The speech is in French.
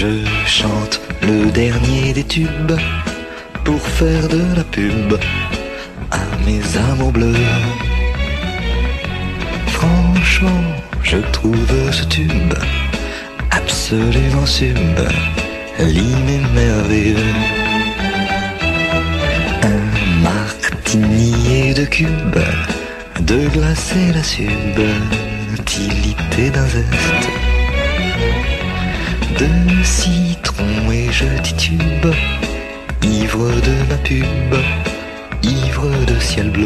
Je chante le dernier des tubes pour faire de la pub à mes amours bleus. Franchement, je trouve ce tube absolument sublime, et merveilleux. Un martini et de cubes, de glace et la subtilité d'un zeste, de citron et je titube, ivre de ma pub, ivre de ciel bleu.